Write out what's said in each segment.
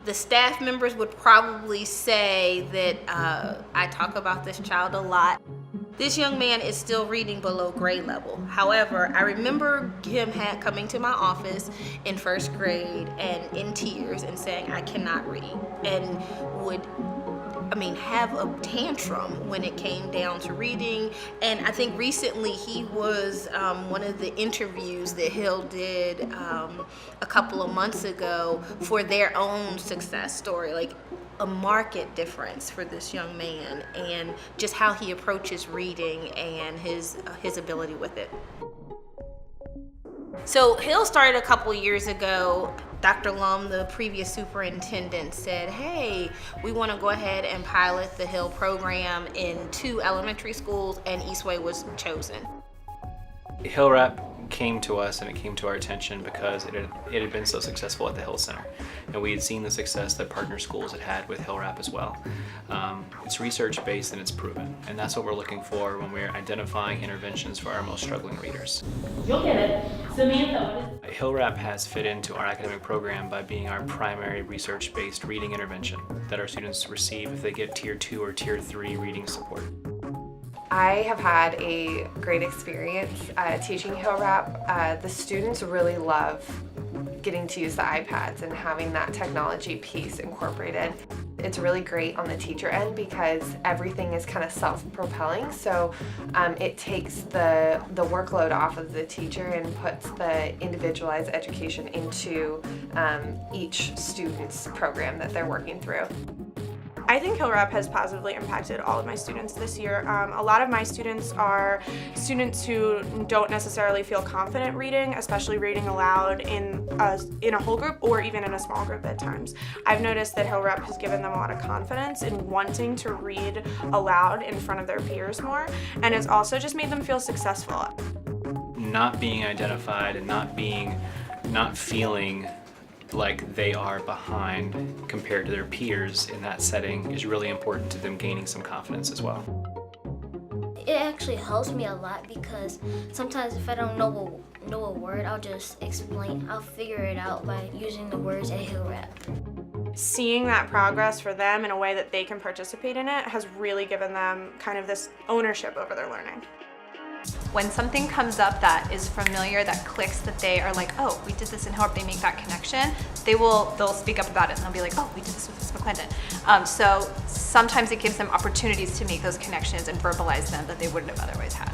The staff members would probably say that I talk about this child a lot. This young man is still reading below grade level. However, I remember him coming to my office in first grade and in tears and saying, I cannot read, and would have a tantrum when it came down to reading. And I think recently he was one of the interviews that Hill did a couple of months ago for their own success story, like a market difference for this young man and just how he approaches reading and his ability with it. So Hill started a couple years ago. Dr. Lum, the previous superintendent, said, hey, we want to go ahead and pilot the Hill program in 2 elementary schools, and Eastway was chosen. HillRAP came to us and it came to our attention because it had been so successful at the Hill Center, and we had seen the success that partner schools had had with HillRAP as well. It's research based and it's proven, and that's what we're looking for when we're identifying interventions for our most struggling readers. You'll get it. Samantha, what is... HillRAP has fit into our academic program by being our primary research-based reading intervention that our students receive if they get Tier 2 or Tier 3 reading support. I have had a great experience teaching HillRAP. The students really love getting to use the iPads and having that technology piece incorporated. It's really great on the teacher end because everything is kind of self-propelling, so it takes the workload off of the teacher and puts the individualized education into each student's program that they're working through. I think HillRAP has positively impacted all of my students this year. A lot of my students are students who don't necessarily feel confident reading, especially reading aloud in a whole group or even in a small group at times. I've noticed that HillRAP has given them a lot of confidence in wanting to read aloud in front of their peers more, and it's also just made them feel successful. Not being identified and not feeling like they are behind compared to their peers in that setting is really important to them gaining some confidence as well. It actually helps me a lot because sometimes if I don't know a word, I'll figure it out by using the words at HillRAP. Seeing that progress for them in a way that they can participate in it has really given them kind of this ownership over their learning. When something comes up that is familiar, that clicks, that they are like, oh, we did this in HillRAP, they make that connection, they'll speak up about it and they'll be like, oh, we did this with Miss McClendon. So sometimes it gives them opportunities to make those connections and verbalize them that they wouldn't have otherwise had.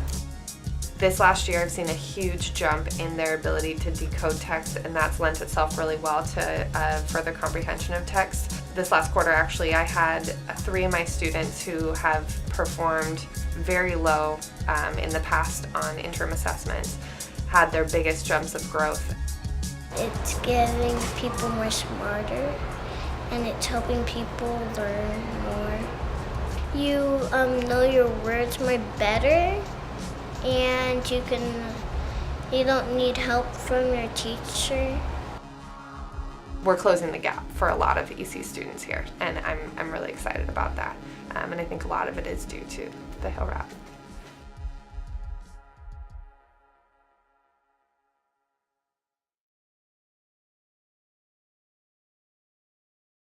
This last year I've seen a huge jump in their ability to decode text, and that's lent itself really well to further comprehension of text. This last quarter actually I had 3 of my students who have performed very low in the past on interim assessments, had their biggest jumps of growth. It's getting people more smarter, and it's helping people learn more. You know your words more better, and you don't need help from your teacher. We're closing the gap for a lot of EC students here, and I'm really excited about that. And I think a lot of it is due to the HillRAP.